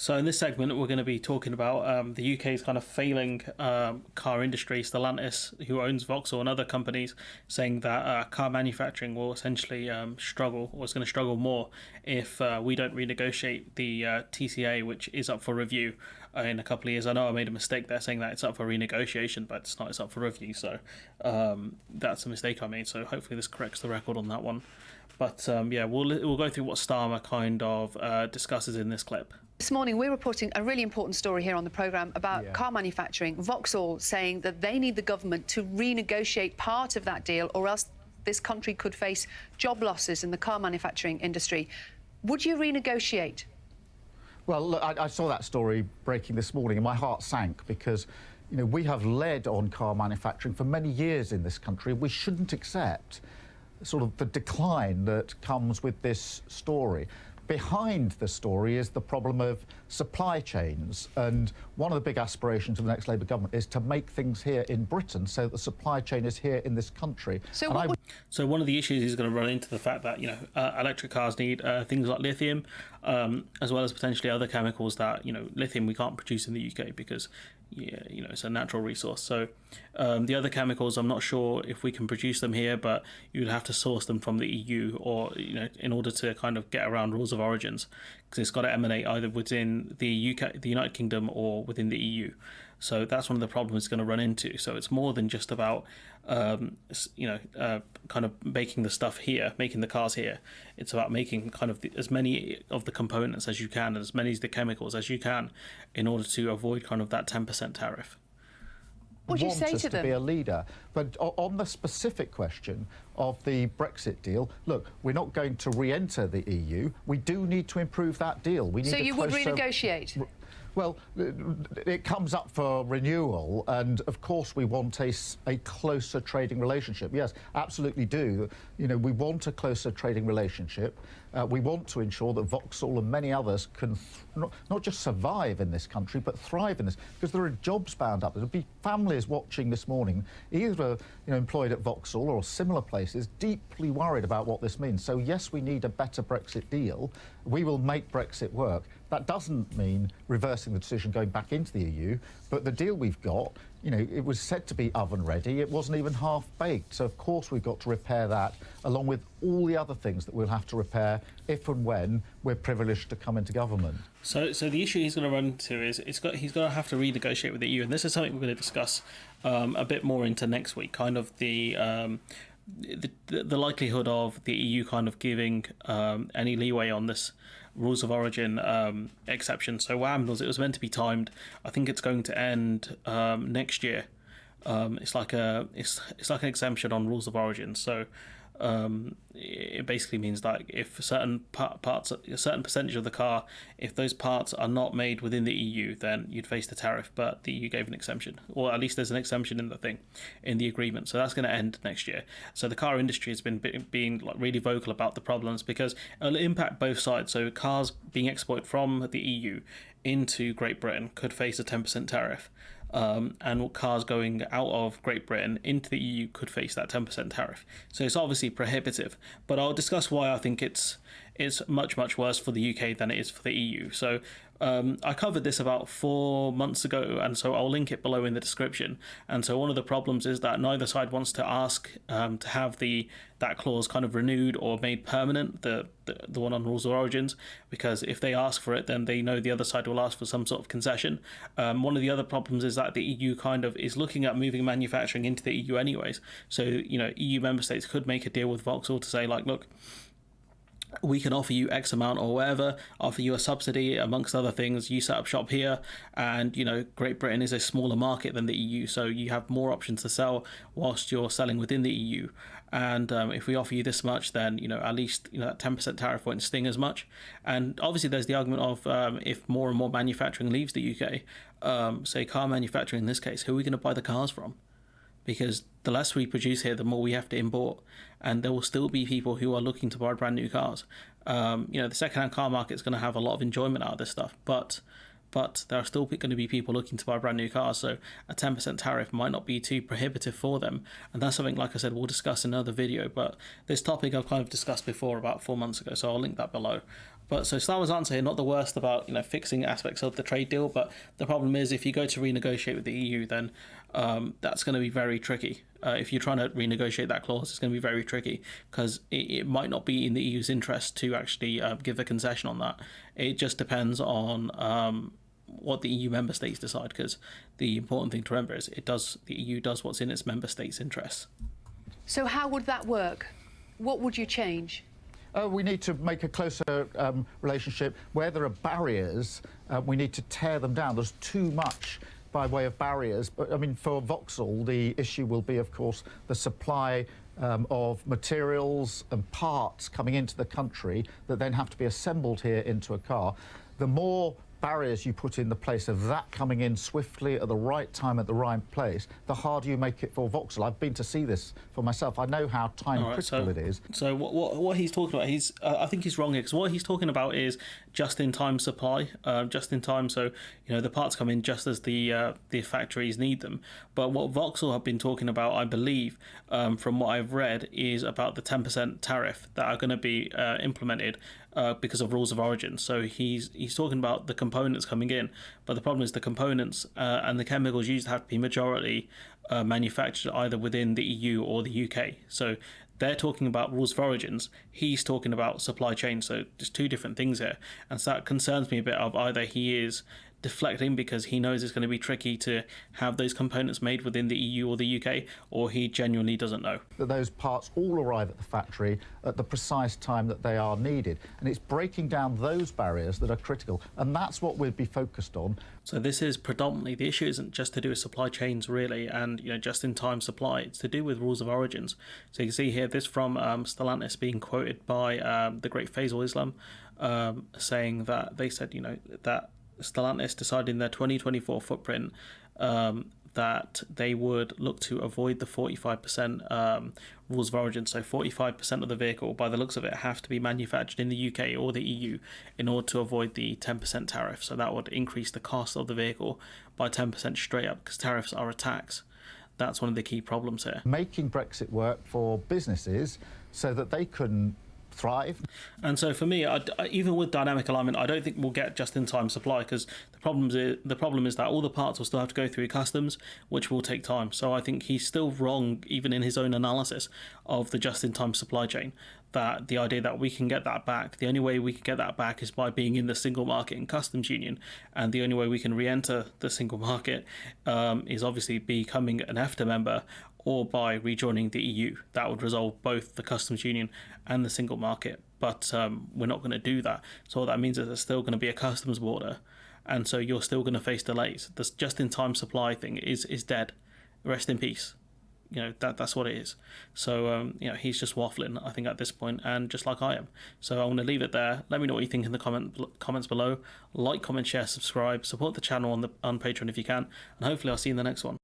So in this segment, we're going to be talking about the UK's kind of failing car industry. Stellantis, who owns Vauxhall and other companies, saying that car manufacturing will essentially struggle, or is going to struggle more if we don't renegotiate the TCA, which is up for review in a couple of years. I know I made a mistake there saying that it's up for renegotiation, but it's not. It's up for review. So that's a mistake I made. So hopefully this corrects the record on that one. But yeah, we'll go through what Stamer kind of discusses in this clip. This morning, we're reporting a really important story here on the programme about car manufacturing. Vauxhall saying that they need the government to renegotiate part of that deal, or else this country could face job losses in the car manufacturing industry. Would you renegotiate? Well, look, I saw that story breaking this morning and my heart sank because, you know, we have led on car manufacturing for many years in this country. We shouldn't accept sort of the decline that comes with this story. Behind the story is the problem of supply chains, and one of the big aspirations of the next Labour government is to make things here in Britain so that the supply chain is here in this country. So one of the issues is going to run into the fact that, you know, electric cars need things like lithium, as well as potentially other chemicals that, you know, lithium we can't produce in the UK because, yeah, you know, it's a natural resource. So the other chemicals, I'm not sure if we can produce them here, but you'd have to source them from the EU, or, you know, in order to kind of get around rules of origins, because it's got to emanate either within the UK, the United Kingdom, or within the EU. So that's one of the problems it's going to run into. So it's more than just about, you know, kind of making the stuff here, making the cars here. It's about making kind of as many of the components as you can, as many of the chemicals as you can, in order to avoid kind of that 10% tariff. What would you say to them? To be a leader. But on the specific question of the Brexit deal, look, we're not going to re-enter the EU. We do need to improve that deal. We need so you would renegotiate? Well, it comes up for renewal, and of course we want a closer trading relationship. Yes, absolutely do. You know, we want a closer trading relationship. We want to ensure that Vauxhall and many others can not just survive in this country, but thrive in this, because there are jobs bound up. There'll be families watching this morning, either employed at Vauxhall or similar places, deeply worried about what this means. So yes, we need a better Brexit deal. We will make Brexit work. That doesn't mean reversing the decision going back into the EU, but the deal we've got, you know, it was said to be oven ready. It wasn't even half baked. So of course we've got to repair that, along with all the other things that we'll have to repair if and when we're privileged to come into government. So the issue he's going to run into is he's going to have to renegotiate with the EU, and this is something we're going to discuss a bit more into next week. Kind of the likelihood of the EU kind of giving any leeway on this rules of origin exception. So what happened was it was meant to be timed. I think it's going to end next year. It's like an exemption on rules of origin. So it basically means that if certain parts, a certain percentage of the car, if those parts are not made within the EU, then you'd face the tariff. But the EU gave an exemption, or at least there's an exemption in the thing, in the agreement. So that's going to end next year. So the car industry has been being like really vocal about the problems, because it'll impact both sides. So cars being exported from the EU into Great Britain could face a 10% tariff. And cars going out of Great Britain into the EU could face that 10% tariff. So it's obviously prohibitive, but I'll discuss why I think it's much, much worse for the UK than it is for the EU. So I covered this about 4 months ago, and so I'll link it below in the description. And so one of the problems is that neither side wants to ask to have that clause kind of renewed or made permanent, the one on rules of origins, because if they ask for it, then they know the other side will ask for some sort of concession. One of the other problems is that the EU kind of is looking at moving manufacturing into the EU anyways. So, you know, EU member states could make a deal with Vauxhall to say, like, look, we can offer you X amount or whatever, offer you a subsidy amongst other things. You set up shop here, and, you know, Great Britain is a smaller market than the EU, so you have more options to sell whilst you're selling within the EU. And if we offer you this much, then, you know, at least, you know, that 10% tariff won't sting as much. And obviously there's the argument of if more and more manufacturing leaves the UK, say car manufacturing in this case, who are we going to buy the cars from? Because the less we produce here, the more we have to import, and there will still be people who are looking to buy brand new cars. You know, the second-hand car market is going to have a lot of enjoyment out of this stuff, but there are still going to be people looking to buy brand new cars, so a 10% tariff might not be too prohibitive for them. And that's something, like I said, we'll discuss in another video, but this topic I've kind of discussed before about 4 months ago, so I'll link that below. But so Stamer's answer here, not the worst about fixing aspects of the trade deal, but the problem is if you go to renegotiate with the EU, then that's going to be very tricky. If you're trying to renegotiate that clause, it's going to be very tricky because it might not be in the EU's interest to actually give a concession on that. It just depends on what the EU member states decide, because the important thing to remember is the EU does what's in its member states' interests. So how would that work? What would you change? We need to make a closer relationship. Where there are barriers, we need to tear them down. There's too much by way of barriers. But I mean, for Vauxhall, the issue will be, of course, the supply of materials and parts coming into the country that then have to be assembled here into a car. The more barriers you put in the place of that coming in swiftly at the right time at the right place, the harder you make it for Vauxhall. I've been to see this for myself. I know how time critical it is. So what he's talking about, I think he's wrong here, because what he's talking about is just-in-time supply, just-in-time. So the parts come in just as the factories need them. But what Vauxhall have been talking about, I believe, from what I've read, is about the 10% tariff that are going to be implemented because of rules of origin. So he's talking about the components coming in, but the problem is the components and the chemicals used have to be majority manufactured either within the EU or the UK. So they're talking about rules of origins. He's talking about supply chain. So there's two different things here, and so that concerns me a bit. Of either he is deflecting because he knows it's going to be tricky to have those components made within the EU or the UK, or he genuinely doesn't know. That those parts all arrive at the factory at the precise time that they are needed. And it's breaking down those barriers that are critical. And that's what we'll be focused on. So this is predominantly, the issue isn't just to do with supply chains really, and just-in-time supply. It's to do with rules of origins. So you can see here this from Stellantis being quoted by the great Faisal Islam, saying that they said that Stellantis decided in their 2024 footprint that they would look to avoid the 45% rules of origin. So 45% of the vehicle, by the looks of it, have to be manufactured in the UK or the EU in order to avoid the 10% tariff. So that would increase the cost of the vehicle by 10% straight up, because tariffs are a tax. That's one of the key problems here. Making Brexit work for businesses so that they can thrive. And so for me, even with dynamic alignment, I don't think we'll get just-in-time supply, because the problem is that all the parts will still have to go through customs, which will take time. So I think he's still wrong, even in his own analysis of the just-in-time supply chain, that the idea that we can get that back, the only way we can get that back is by being in the single market and customs union, and the only way we can re-enter the single market is obviously becoming an EFTA member or by rejoining the EU. That would resolve both the customs union and the single market, but we're not going to do that. So what that means is there's still going to be a customs border, and so you're still going to face delays. This just-in-time supply thing is dead. Rest in peace. That's what it is. So he's just waffling, I think, at this point, and just like I am. So I want to leave it there. Let me know what you think in the comments below. Like, comment, share, subscribe, support the channel on Patreon if you can, and hopefully I'll see you in the next one.